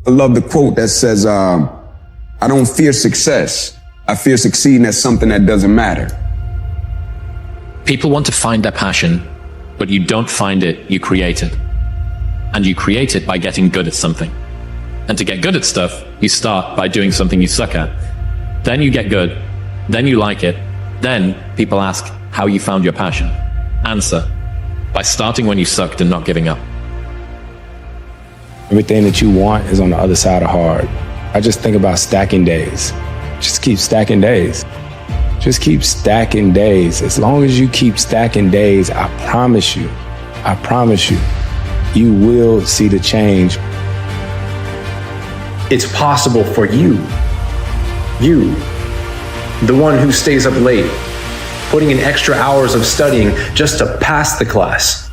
I love the quote that says, I don't fear success. I fear succeeding at something that doesn't matter. People want to find their passion, but you don't find it, you create it. And you create it by getting good at something. And to get good at stuff, you start by doing something you suck at. Then you get good. Then you like it. Then people ask how you found your passion. Answer: by starting when you sucked and not giving up. Everything that you want is on the other side of hard. I just think about stacking days. Just keep stacking days. Just keep stacking days. As long as you keep stacking days, I promise you, you will see the change. It's possible for you, the one who stays up late, putting in extra hours of studying just to pass the class.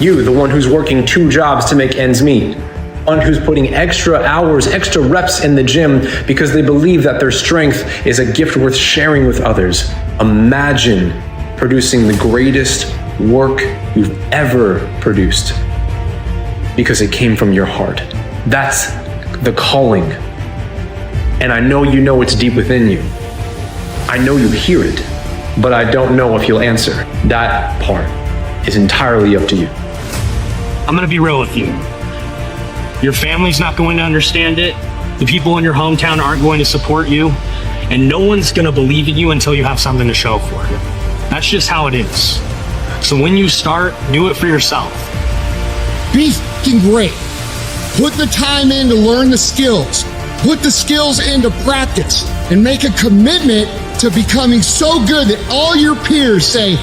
You, the one who's working 2 jobs to make ends meet. One who's putting extra hours, extra reps in the gym because they believe that their strength is a gift worth sharing with others. Imagine producing the greatest work you've ever produced because it came from your heart. That's the calling. And I know you know it's deep within you. I know you hear it, but I don't know if you'll answer. That part is entirely up to you. I'm gonna be real with you. Your family's not going to understand it. The people in your hometown aren't going to support you. And no one's gonna believe in you until you have something to show for it. That's just how it is. So when you start, do it for yourself. Be f***ing great. Put the time in to learn the skills. Put the skills into practice and make a commitment to becoming so good that all your peers say,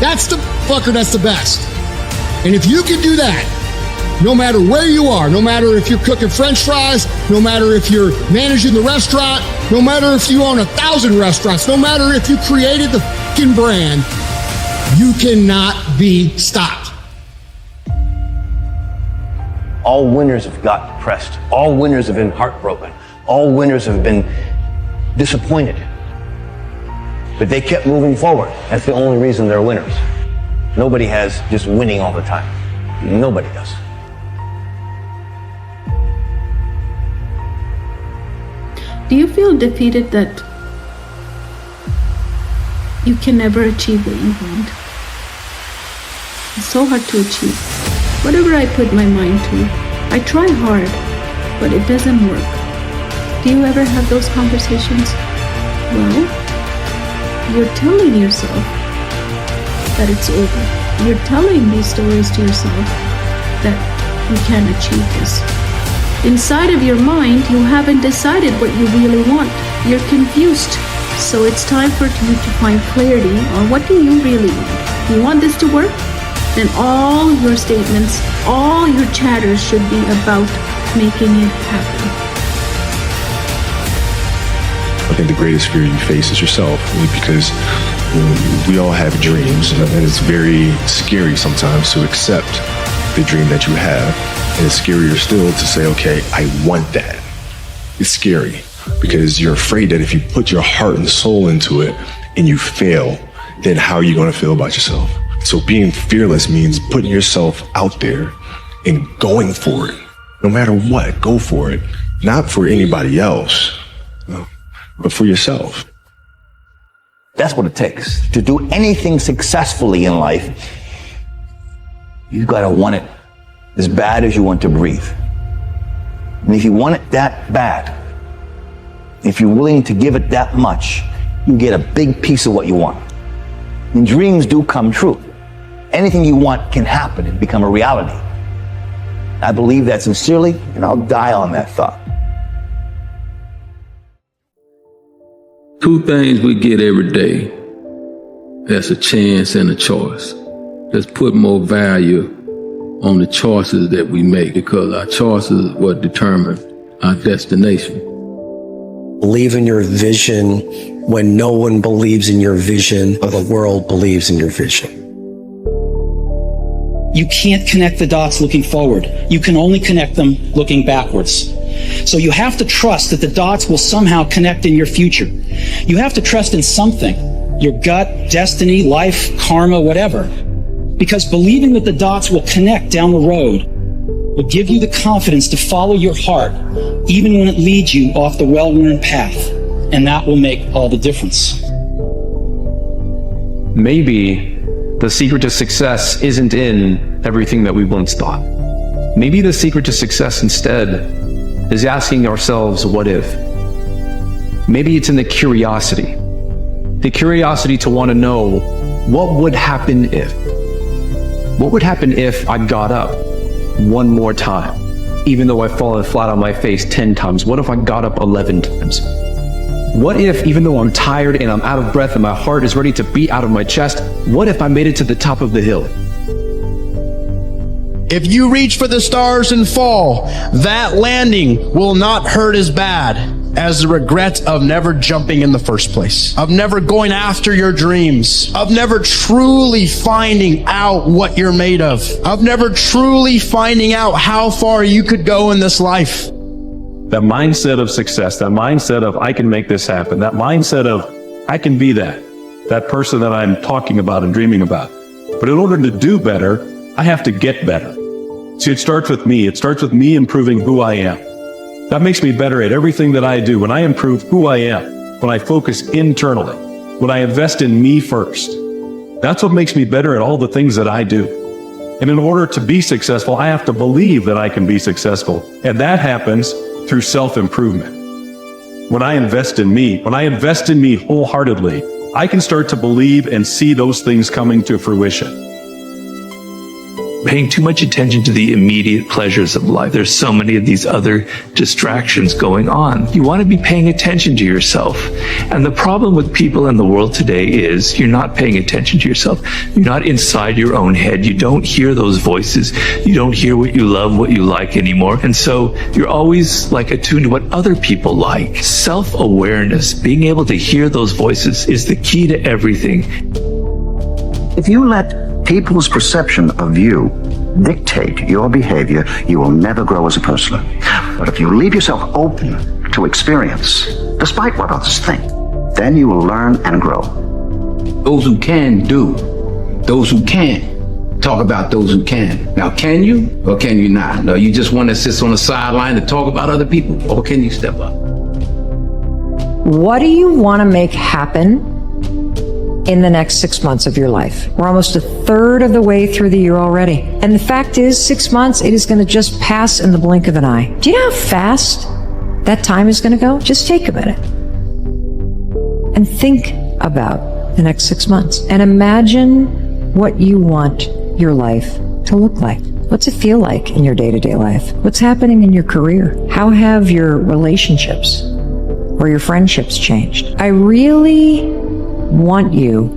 that's the fucker, that's the best. And if you can do that, no matter where you are, no matter if you're cooking French fries, no matter if you're managing the restaurant, no matter if you own 1,000 restaurants, no matter if you created the fucking brand, you cannot be stopped. All winners have got depressed. All winners have been heartbroken. All winners have been disappointed. But they kept moving forward. That's the only reason they're winners. Nobody has just winning all the time. Nobody does. Do you feel defeated that you can never achieve what you want? It's so hard to achieve. Whatever I put my mind to, I try hard, but it doesn't work. Do you ever have those conversations? Well, you're telling yourself that it's over. You're telling these stories to yourself that you can't achieve this. Inside of your mind, you haven't decided what you really want. You're confused. So it's time for you to find clarity on what do you really want. You want this to work? Then all your statements, all your chatters should be about making it happen. I think the greatest fear you face is yourself, because we all have dreams, and it's very scary sometimes to accept the dream that you have. And it's scarier still to say, okay, I want that. It's scary because you're afraid that if you put your heart and soul into it and you fail, then how are you going to feel about yourself? So being fearless means putting yourself out there and going for it. No matter what, go for it. Not for anybody else, but for yourself. That's what it takes. To do anything successfully in life, you've got to want it as bad as you want to breathe. And if you want it that bad, if you're willing to give it that much, you get a big piece of what you want. And dreams do come true. Anything you want can happen and become a reality. I believe that sincerely, and I'll die on that thought. Two things we get every day. That's a chance and a choice. Let's put more value on the choices that we make, because our choices are what determine our destination. Believe in your vision when no one believes in your vision, or the world believes in your vision. You can't connect the dots looking forward. You can only connect them looking backwards. So you have to trust that the dots will somehow connect in your future. You have to trust in something, your gut, destiny, life, karma, whatever. Because believing that the dots will connect down the road will give you the confidence to follow your heart, even when it leads you off the well-worn path. And that will make all the difference. Maybe the secret to success isn't in everything that we once thought. Maybe the secret to success instead is asking ourselves, what if? Maybe it's in the curiosity to want to know, what would happen if? What would happen if I got up one more time, even though I've fallen flat on my face 10 times? What if I got up 11 times? What if, even though I'm tired and I'm out of breath and my heart is ready to beat out of my chest, what if I made it to the top of the hill? If you reach for the stars and fall, that landing will not hurt as bad as the regret of never jumping in the first place, of never going after your dreams, of never truly finding out what you're made of never truly finding out how far you could go in this life. That mindset of success, that mindset of I can make this happen, that mindset of I can be that person that I'm talking about and dreaming about. But in order to do better, I have to get better. See, it starts with me. It starts with me improving who I am. That makes me better at everything that I do. When I improve who I am, when I focus internally, when I invest in me first, that's what makes me better at all the things that I do. And in order to be successful, I have to believe that I can be successful. And that happens through self-improvement. When I invest in me, wholeheartedly, I can start to believe and see those things coming to fruition. Paying too much attention to the immediate pleasures of life. There's so many of these other distractions going on. You want to be paying attention to yourself. And the problem with people in the world today is you're not paying attention to yourself. You're not inside your own head. You don't hear those voices. You don't hear what you love, what you like anymore. And so you're always like attuned to what other people like. Self-awareness, being able to hear those voices, is the key to everything. If you let people's perception of you dictate your behavior, you will never grow as a person. But if you leave yourself open to experience, despite what others think, then you will learn and grow. Those who can do, those who can talk about those who can. Now, can you or can you not? No, you just want to sit on the sideline to talk about other people, or can you step up? What do you want to make happen in the next 6 months of your life? We're almost a third of the way through the year already. And the fact is, 6 months, it is going to just pass in the blink of an eye. Do you know how fast that time is going to go? Just take a minute and think about the next 6 months and imagine what you want your life to look like. What's it feel like in your day-to-day life? What's happening in your career? How have your relationships or your friendships changed? I really want you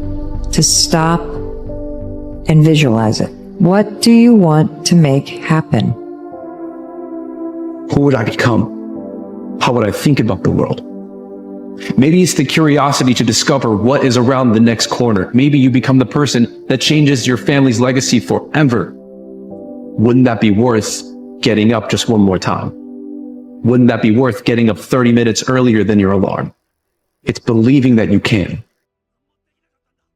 to stop and visualize it. What do you want to make happen? Who would I become? How would I think about the world? Maybe it's the curiosity to discover what is around the next corner. Maybe you become the person that changes your family's legacy forever. Wouldn't that be worth getting up just one more time? Wouldn't that be worth getting up 30 minutes earlier than your alarm? It's believing that you can.